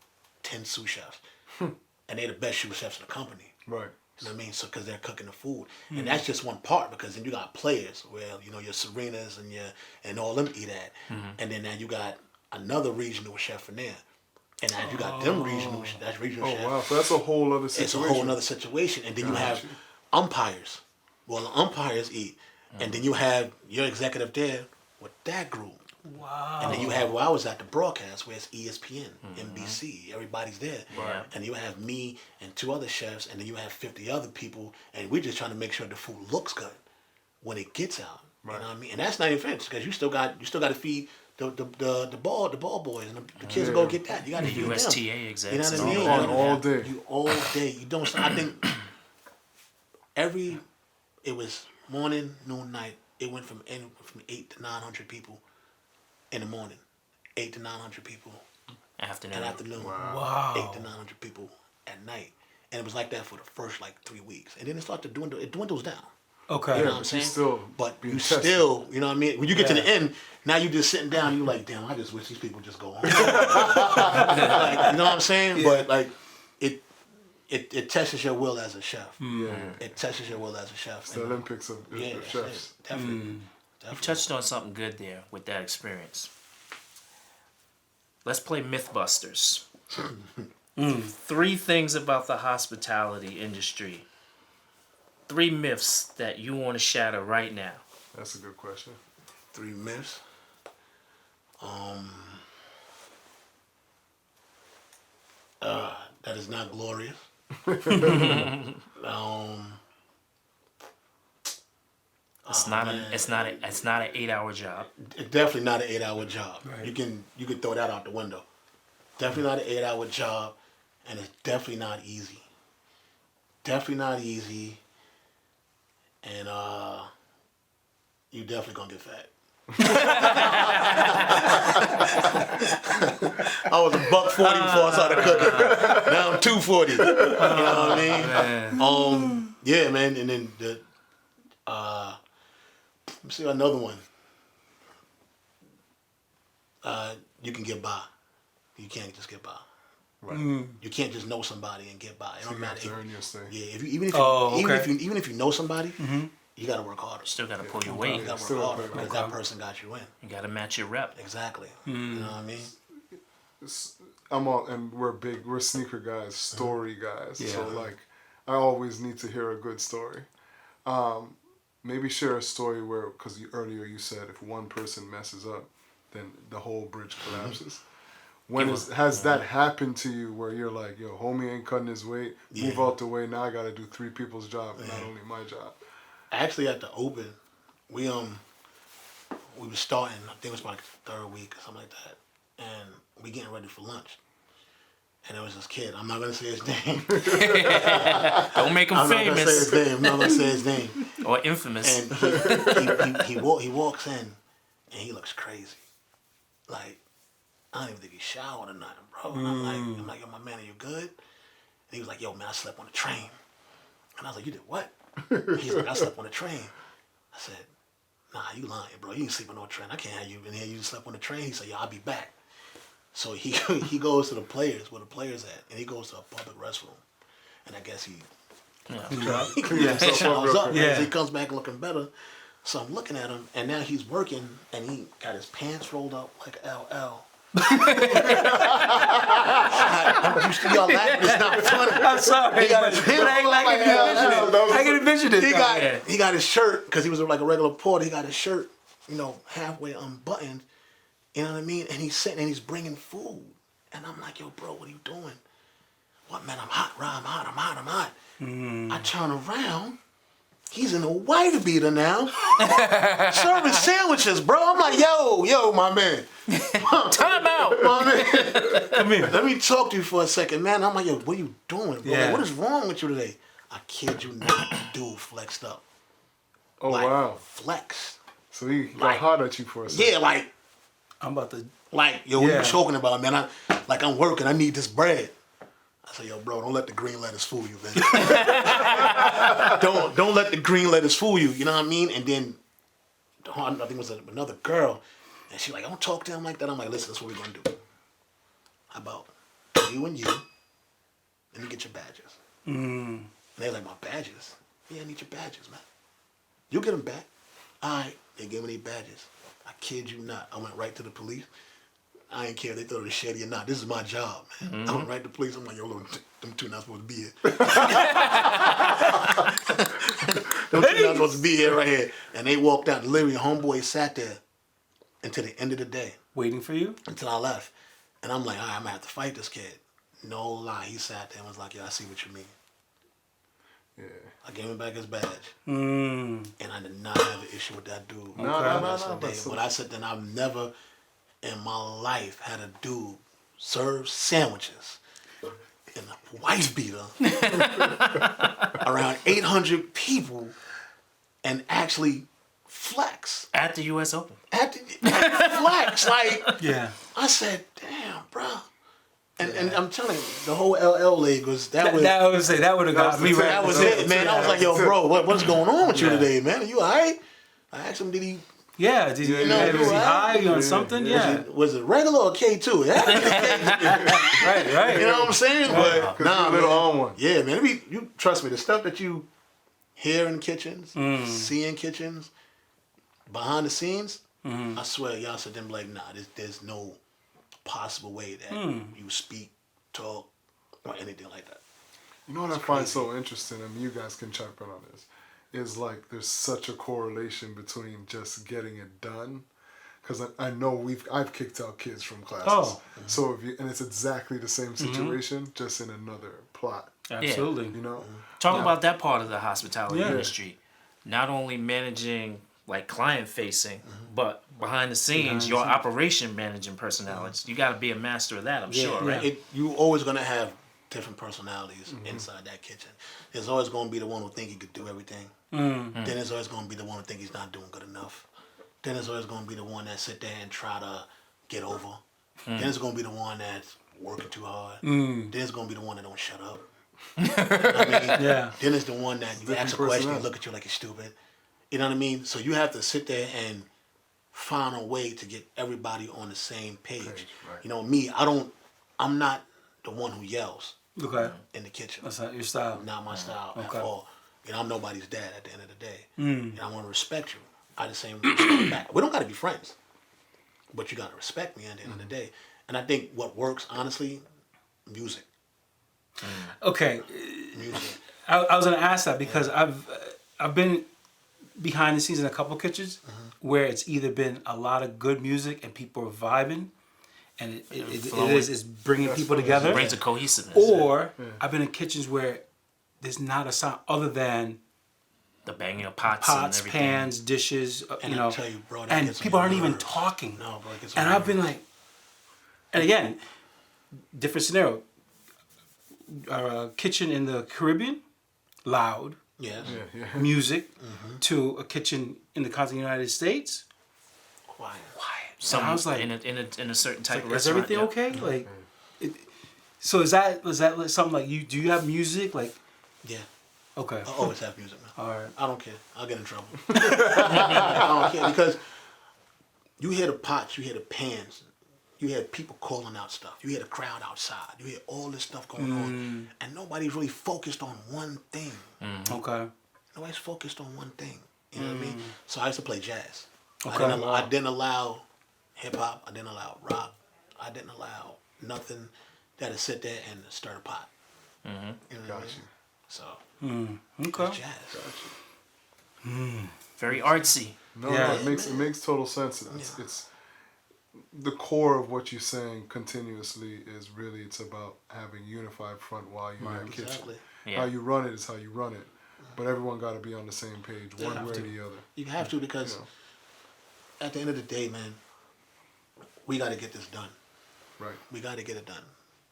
10 sous chefs. And they're the best sous chefs in the company. Right. You know what I mean? So because they're cooking the food, and that's just one part. Because then you got players, well, you know, your Serenas and all them eat at, and then now you got another regional chef in there, and now you got them regional chef. Oh wow! So that's a whole other situation. It's a whole other situation, and then you have umpires. Well, the umpires eat, and then you have your executive there with that group. Wow. And then you have where I was at the broadcast, where it's ESPN, NBC, everybody's there. Right. And you have me and 2 other chefs, and then you have 50 other people, and we're just trying to make sure the food looks good when it gets out. Right. You know what I mean? And that's not even finished because you still got to feed the ball boys and the kids will go get that. You got to The feed them. USTA You know execs. what I mean? all day. You all day. You don't. I think it was morning, noon, night. It went from 8 to 900 people in the morning, 8 to 900 people Afternoon. at afternoon, Wow. 8 to 900 people at night, and it was like that for the first like 3 weeks, and then it started to dwindle. It dwindles down. Okay. You know Yeah, what I'm but saying? you still But being you tested. still, you know what I mean? When you get to the Yeah. end, now you just sitting down, you like, damn, I just wish these people just go home. Like, you know what I'm saying? Yeah. But like, it tests your will as a chef. Yeah. It tests your will as a chef. It's the Olympics of Yeah, chefs. definitely. You Definitely. touched on something good there with that experience. Let's play Mythbusters. 3 things about the hospitality industry. 3 myths that you want to shatter right now. That's a good question. 3 myths. That is not glorious. It's not an 8-hour job. It's definitely not an 8-hour job. Right. You can throw that out the window. Definitely not an 8-hour job, and it's definitely not easy. Definitely not easy, and you definitely gonna get fat. I was $140 before I started cooking. Now I'm $240. You know what I mean? Yeah, man. And then let me see another one. You can get by. You can't just get by. Right. You can't just know somebody and get by. It So don't you have matter. to earn your stay. Yeah, even if you know somebody, you got to work harder. Still got to pull your You weight. got to Still work harder gotta because work that person got you in. You got to match your rep. Exactly. You know what I mean? And we're sneaker guys, story guys. So Yeah. like, I always need to hear a good story. Maybe share a story where, because earlier you said if one person messes up, then the whole bridge collapses. Has that happened to you where you're like, yo, homie ain't cutting his weight, move out the way, now I got to do 3 people's job, not only my job. Actually, at the Open, we were starting. I think it was about like the 3rd week or something like that, and we getting ready for lunch. And there was this kid. I'm not gonna say his name. Don't make him I'm not gonna say famous his name. I'm not gonna say his name. or infamous. And he walks in, and he looks crazy. Like, I don't even think he showered or nothing, bro. And I'm like, yo, my man, are you good? And he was like, yo, man, I slept on the train. And I was like, you did what? He's like, I slept on the train. I said, nah, you lying, bro. You ain't sleep on no train. I can't have you in here. You just slept on the train. He said, yo, I'll be back. So he he goes to the players, where the players at, and he goes to a public restroom. And I guess he showers up. Yeah. He comes back looking better. So I'm looking at him, and now he's working, and he got his pants rolled up like LL. I'm used to y'all laughing. It's not funny. I'm sorry. He got his pants rolled up like LL. I can envision it. He got his shirt, because he was like a regular porter. He got his shirt, halfway unbuttoned. You know what I mean? And he's sitting and he's bringing food. And I'm like, yo, bro, what are you doing? What, man, I'm hot, Ron. I'm hot. I turn around. He's in a wife beater now. Serving sandwiches, bro. I'm like, yo, my man. Time out. My man. Come here. Let me talk to you for a second, man. I'm like, yo, what are you doing, bro? Yeah. Like, what is wrong with you today? I kid you not, the dude flexed up. Oh, Like, wow. flexed. So he got like- hot at you for a second. Yeah, like, I'm about to. what you Yeah. talking about, man? I'm working. I need this bread. I said, yo, bro, don't let the green lettuce fool you, man. don't let the green lettuce fool you. You know what I mean? And then I think it was another girl, and she like, don't talk to him like that. I'm like, listen, that's what we're gonna do. How about you and you? Let me get your badges. And they're like, my badges? Yeah, I need your badges, man. You'll get them back. All right. They gave me their badges. I kid you not. I went right to the police. I ain't care if they thought it was shady or not. This is my job, man. I went right to the police. I'm like, yo, look, them two not supposed to be here. Them two not supposed to be here right here. And they walked out. Literally, homeboy sat there until the end of the day, Waiting for you? until I left. And I'm like, all right, I'm going to have to fight this kid. No lie. He sat there and was like, yo, I see what you mean. Yeah. I gave him back his badge. Mm. And I did not have an issue with that dude. No. But I said that I've never in my life had a dude serve sandwiches in a wife beater around 800 people and actually flex. At the U.S. Open. Flex. Like, Yeah. I said, damn, bro. And I'm telling you, the whole LL league was, that was That would have got me right. that was it, man. I was like, yo, bro, what's going on with you Yeah. today, man? Are you all right? I asked him, did he... Yeah, did you know, was he right? high on something? Yeah. Was it regular or K2? Yeah. Right. You know what I'm saying? But nah, Little man. on one. Yeah, man. You trust me, the stuff that you hear in kitchens, see in kitchens, behind the scenes, I swear, y'all said them like, nah, there's no possible way that you speak, talk, or anything like that. You know what I find so interesting, and you guys can chime in on this, is like there's such a correlation between just getting it done. Because I know I've kicked out kids from classes. Oh. So and it's exactly the same situation, just in another plot. Absolutely. You know? Talk about that part of the hospitality Yeah. industry. Not only managing like client facing, but behind the scenes, your operation managing personalities. You got to be a master of that, I'm sure, right? You always gonna have different personalities inside that kitchen. There's always gonna be the one who think he could do everything. Then there's always gonna be the one who think he's not doing good enough. Then there's always gonna be the one that sit there and try to get over. Then there's gonna be the one that's working too hard. Then there's gonna be the one that don't shut up. You know what I mean? Yeah. Then it's the one that you ask a question, personality. and look at you like you're stupid. You know what I mean? So you have to sit there and find a way to get everybody on the same page. Right. You know, me, I'm not the one who yells Okay. in the kitchen. That's not your style. Not my style Okay. at all. You know, I'm nobody's dad at the end of the day. And I want to respect you. I the same respect back. We don't got to be friends, but you got to respect me at the end of the day. And I think what works, honestly, music. Okay. Music. I was gonna ask that because I've been behind the scenes in a couple kitchens where it's either been a lot of good music and people are vibing, and it's bringing people together, It brings a cohesiveness. or I've been in kitchens where there's not a sound other than the banging of pots pots, and everything. pans, dishes, And you I know, tell you, bro, that and gets on people your aren't even nerves. talking. No, bro, it gets on And your I've been nerves. like, and different scenario. Kitchen in the Caribbean, loud Yes. Yeah. music, to a kitchen in the continental United States, Quiet. Some, and I was like, in a certain type of is restaurant. everything okay? Like, so is that something like you? Do you have music like? Yeah. Okay. I always have music, man. All right. I don't care. I'll get in trouble. I don't care because you hear the pots, you hear the pans, you hear people calling out stuff, you hear the crowd outside, you hear all this stuff going on, and nobody's really focused on one thing. Okay. Nobody's focused on one thing. You know what I mean? So I used to play jazz. Okay. I didn't allow hip hop. I didn't allow rock. I didn't allow nothing that'd sit there and stir the pot. You know what I mean? So Okay. it's jazz. Very artsy. No, Yeah. it makes total sense. It's the core of what you're saying continuously is really it's about having unified front while you're in that kitchen. Exactly. Yeah. How you run it is how you run it, but everyone got to be on the same page, one way or the other. You have to because at the end of the day, man, we got to get this done. Right. We got to get it done.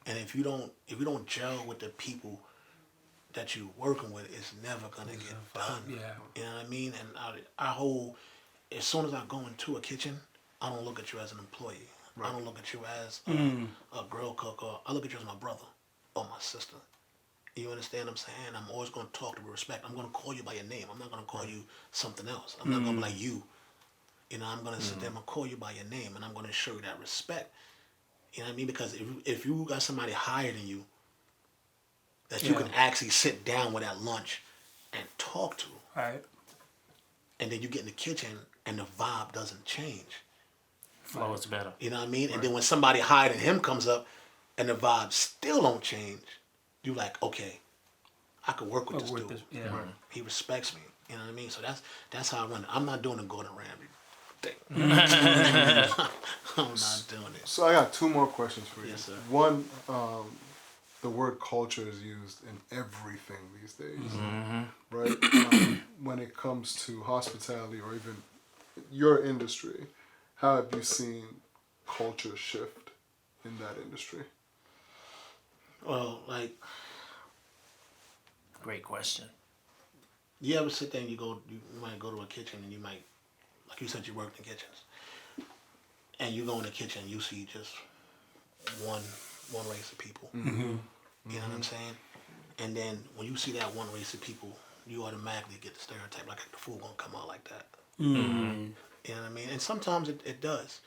And if you don't gel with the people that you're working with, it's never gonna get done. Yeah. You know what I mean? And our whole, as soon as I go into a kitchen, I don't look at you as an employee. Right. I don't look at you as a grill cook, or I look at you as my brother or my sister. You understand what I'm saying? I'm always gonna talk to respect. I'm gonna call you by your name. I'm not gonna call you something else. I'm not gonna be like you. You know, I'm gonna sit there and I'm gonna call you by your name, and I'm gonna show you that respect. You know what I mean? Because if you got somebody higher than you that you can actually sit down with at lunch and talk to, Right. and then you get in the kitchen and the vibe doesn't change. Flow is better. You know what I mean? Right. And then when somebody higher than him comes up and the vibe still don't change, you like, okay, I could work with this dude. Yeah. Right. He respects me. You know what I mean? So that's how I run it. I'm not doing the Gordon Ramsay thing. I'm not doing it. So I got two more questions for you. Yes, sir. One, the word culture is used in everything these days, right? When it comes to hospitality or even your industry, how have you seen culture shift in that industry? Well, like, Great question. you ever sit there and you might go to a kitchen and you might, like you said, you worked in kitchens, and you go in the kitchen, you see just one race of people. You know what I'm saying? And then when you see that one race of people, you automatically get the stereotype, like the food won't come out like that. You know what I mean? And sometimes it does.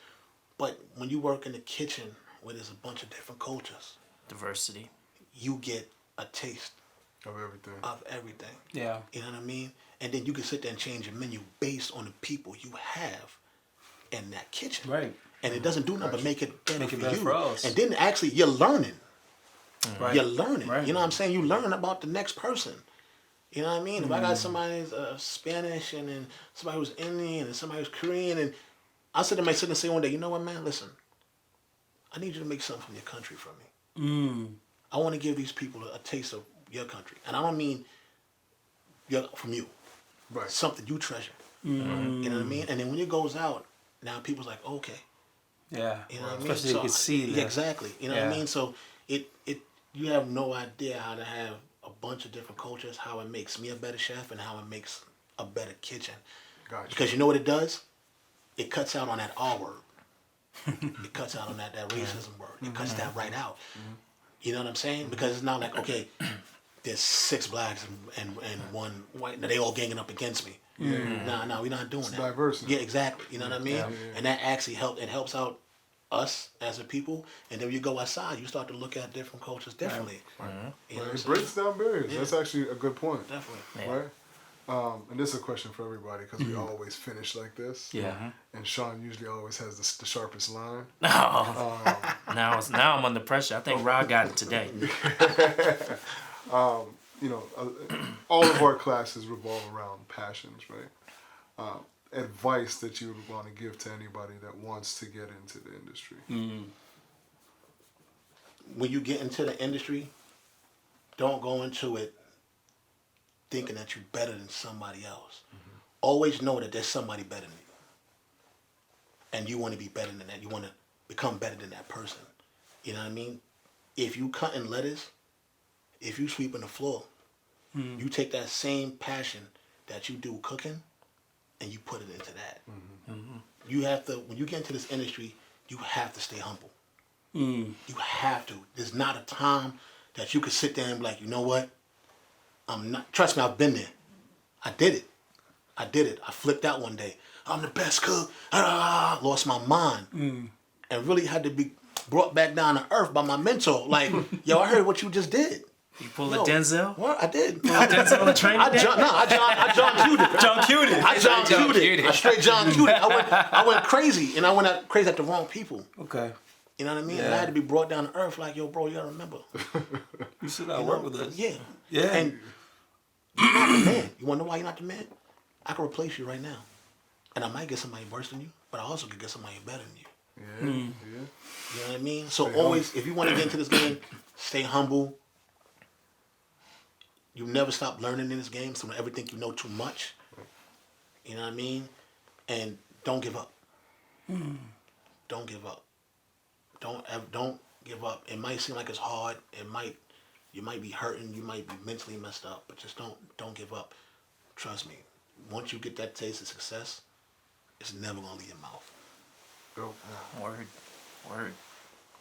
But when you work in the kitchen where there's a bunch of different cultures, Diversity. you get a taste Of everything. of everything. Yeah. You know what I mean? And then you can sit there and change your menu based on the people you have in that kitchen. Right. And it doesn't do nothing but make it better for you. For us. And then actually you're learning. Right. You're learning. Right. You know what I'm saying? You learn about the next person. You know what I mean? If I got somebody who's Spanish and then somebody who's Indian and somebody who's Korean, and I sit there and say one day, you know what, man? Listen, I need you to make something from your country for me. I want to give these people a taste of your country. And I don't mean from you. Right. Something you treasure. You know what I mean? And then when it goes out, now people's like, okay. Yeah. You know what I mean? Especially you can see that. Yeah, exactly. You know what I mean? So you have no idea how to have a bunch of different cultures, how it makes me a better chef and how it makes a better kitchen. Gotcha. Because you know what it does? It cuts out on that R word. It cuts out on that racism word. It cuts that right out. You know what I'm saying? Because it's not like, okay, there's 6 blacks and 1 white, and they all ganging up against me. No, we're not doing that. Diversity. Yeah, exactly. You know what I mean? And that actually helps out us as a people. And then when you go outside, you start to look at different cultures differently. You know what I'm It saying? breaks down barriers. Yeah. That's actually a good point. Definitely. Right? And this is a question for everybody because we always finish like this. Yeah. And Sean usually always has the sharpest line. Oh. Now I'm under pressure. I think Rod got it today. You know, all of our classes revolve around passions, right? Advice that you would want to give to anybody that wants to get into the industry. When you get into the industry, don't go into it thinking that you're better than somebody else. Always know that there's somebody better than you. And you want to be better than that. You want to become better than that person. You know what I mean? If you cutting lettuce, if you sweeping the floor, you take that same passion that you do cooking and you put it into that. You have to, when you get into this industry, you have to stay humble. You have to. There's not a time that you could sit there and be like, you know what? I'm not. Trust me, I've been there. I did it. I flipped out one day. I'm the best cook. Lost my mind, and really had to be brought back down to earth by my mentor. Like, yo, I heard what you just did. You pull a Denzel? What? I did. Denzel the training day? I John Q'd it. John Q'd it. I John Q'd it. I straight John Q'd it. I went crazy, and I went out crazy at the wrong people. Okay. You know what I mean? Yeah. And I had to be brought down to earth like, yo, bro, you gotta remember. You should not work with us. Yeah. Yeah. And you're not the man. You wanna know why you're not the man? I can replace you right now. And I might get somebody worse than you, but I also could get somebody better than you. Yeah, yeah. You know what I mean? So always, if you want to get into this game, stay humble. You never stop learning in this game, so don't ever think you know too much. You know what I mean? And don't give up. Don't give up. Don't give up. It might seem like it's hard. You might be hurting. You might be mentally messed up, but just don't give up. Trust me. Once you get that taste of success, it's never gonna leave your mouth. Dope. Word.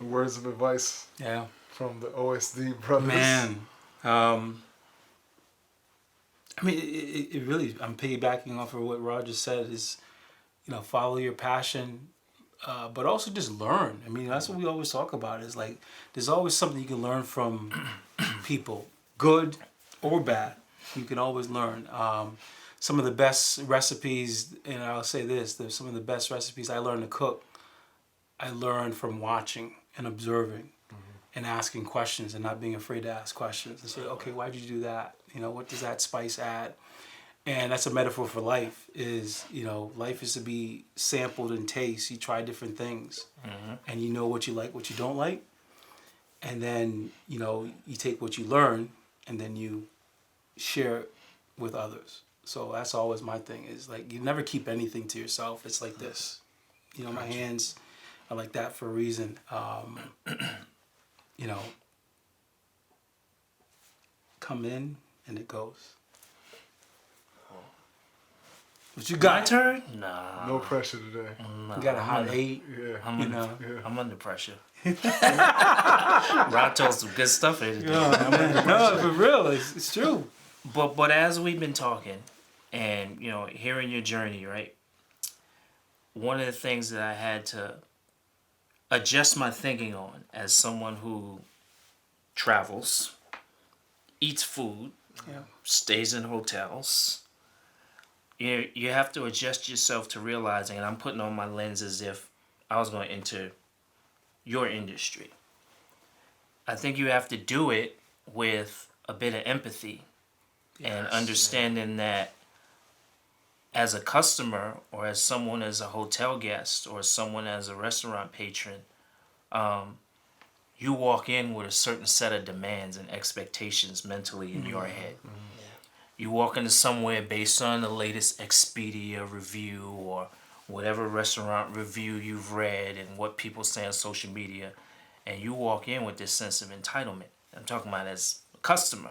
Words of advice Yeah. from the OSD brothers. Man. I mean, it really, I'm piggybacking off of what Roger said is, follow your passion, but also just learn. I mean, that's what we always talk about is like, there's always something you can learn from people, good or bad. You can always learn. Some of the best recipes, and I'll say this, some of the best recipes I learned to cook, I learned from watching and observing and asking questions and not being afraid to ask questions and say, okay, why'd you do that? What does that spice add? And that's a metaphor for life is, life is to be sampled and taste. You try different things and you know what you like, what you don't like. And then, you take what you learn and then you share it with others. So that's always my thing is like, you never keep anything to yourself. It's like this, my hands are like that for a reason. Come in and it goes. What you got? My turn? Nah. No pressure today. You got a hot 8. Yeah. I'm under pressure. Rod told some good stuff here today. No, for real, it's true. But as we've been talking and, hearing your journey, right? One of the things that I had to adjust my thinking on as someone who travels, eats food, stays in hotels, you have to adjust yourself to realizing, and I'm putting on my lens as if I was going to enter your industry. I think you have to do it with a bit of empathy and understanding that as a customer or as someone as a hotel guest or someone as a restaurant patron, you walk in with a certain set of demands and expectations mentally in your head. You walk into somewhere based on the latest Expedia review or whatever restaurant review you've read and what people say on social media, and you walk in with this sense of entitlement. I'm talking about as a customer.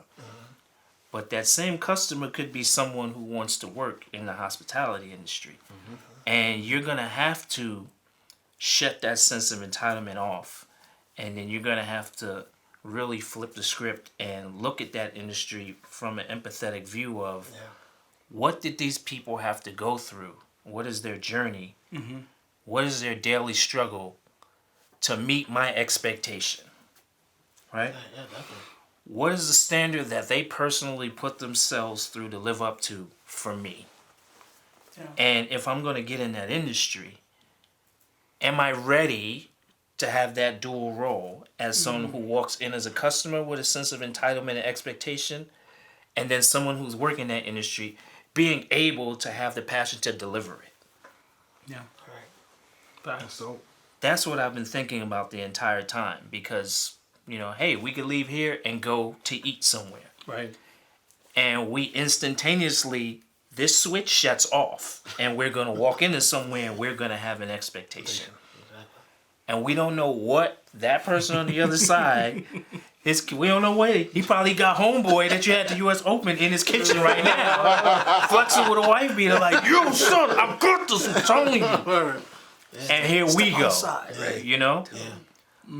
But that same customer could be someone who wants to work in the hospitality industry. And you're going to have to shut that sense of entitlement off. And then you're going to have to really flip the script and look at that industry from an empathetic view of what did these people have to go through? What is their journey? What is their daily struggle to meet my expectation? Right? Yeah, definitely. What is the standard that they personally put themselves through to live up to for me? Yeah. And if I'm going to get in that industry, am I ready to have that dual role as someone who walks in as a customer with a sense of entitlement and expectation, and then someone who's working in that industry being able to have the passion to deliver it? Yeah. But So that's what I've been thinking about the entire time because, hey, we could leave here and go to eat somewhere. Right. And we instantaneously, this switch shuts off and we're going to walk into somewhere and we're going to have an expectation. And we don't know what that person on the other side is. We don't know what he probably got homeboy that you had the U.S. Open in his kitchen right now, flexing with a wife beater like, yo, son, I got this, I'm telling you. And here we go, outside, right?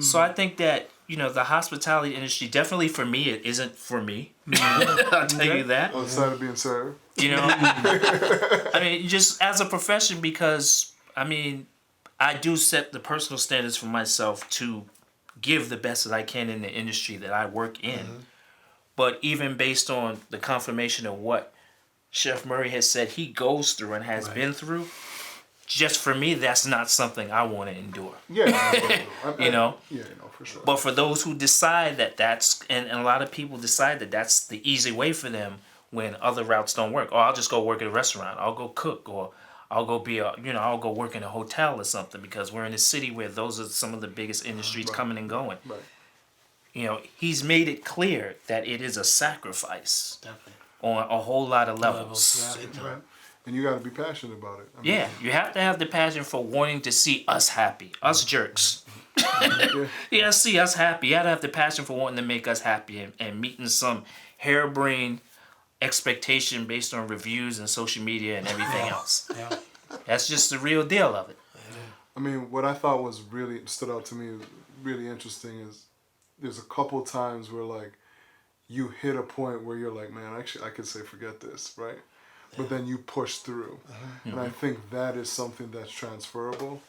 So I think that, you know, the hospitality industry, definitely for me, it isn't for me. I'll tell you that. Outside of being served. You know, I mean, just as a profession, because I mean, I do set the personal standards for myself to give the best that I can in the industry that I work in. But even based on the confirmation of what Chef Murray has said he goes through and has been through, just for me, that's not something I want to endure. Yeah. You know? Yeah, for sure. But for those who decide that that's, and a lot of people decide that that's the easy way for them when other routes don't work. Or I'll just go work at a restaurant. I'll go cook, or I'll go I'll go work in a hotel or something, because we're in a city where those are some of the biggest industries coming and going. Right. You know, he's made it clear that it is a sacrifice Definitely. on a whole lot of levels. Right. And you got to be passionate about it. I mean, Yeah, you have to have the passion for wanting to see us happy, us jerks. Yeah, see us happy. You have to have the passion for wanting to make us happy, and meeting some harebrained expectation based on reviews and social media and everything else. Yeah. That's just the real deal of it. I mean, what I thought was really stood out to me, really interesting, is there's a couple times where like you hit a point where you're like, man, actually I could say forget this, right? But then you push through. And I think that is something that's transferable,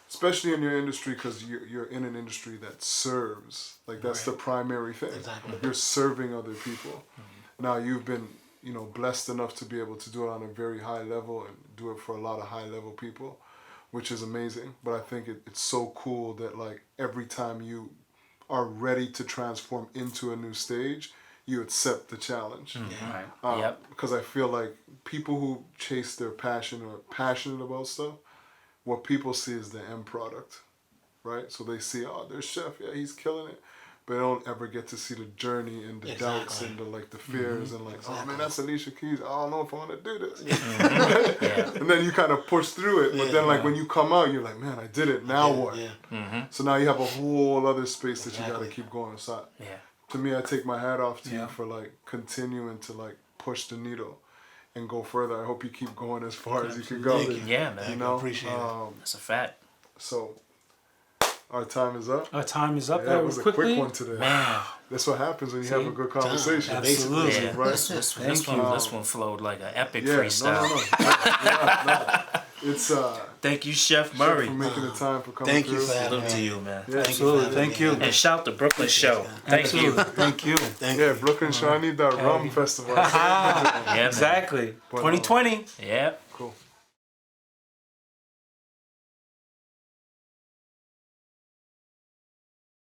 especially in your industry, because you're in an industry that serves. Like that's the primary thing. Exactly. You're serving other people. Now you've been, blessed enough to be able to do it on a very high level and do it for a lot of high level people, which is amazing. But I think it's so cool that like every time you are ready to transform into a new stage, you accept the challenge. Right. Because I feel like people who chase their passion or are passionate about stuff, what people see is the end product, right? So they see, oh, there's Chef, yeah, he's killing it. But they don't ever get to see the journey and the doubts and the fears and like, oh man, that's Alicia Keys. I don't know if I want to do this. And then you kind of push through it. But then like when you come out, you're like, man, I did it. Now what? So now you have a whole other space that you got to keep going. So to me, I take my hat off to you for like continuing to like push the needle and go further. I hope you keep going as far as you can go. Yeah, man. I appreciate it. That's a fact. So our time is up. Our time is up. Yeah, That it was quickly. a quick one today. Man. That's what happens when you have a good conversation. Absolutely. Yeah, Right? this one flowed like an epic Yeah, freestyle. no. It's Thank you, Chef Chef, Murray. for making the time for coming Thank through. you for having Salute to me. you, man. Yeah, Absolutely. Thank you. And shout the Brooklyn show. Thank you. Absolutely. Thank you. Thank Yeah, you. Brooklyn Show. I need that rum festival. Yeah, man. Exactly. 2020. Yep. Cool.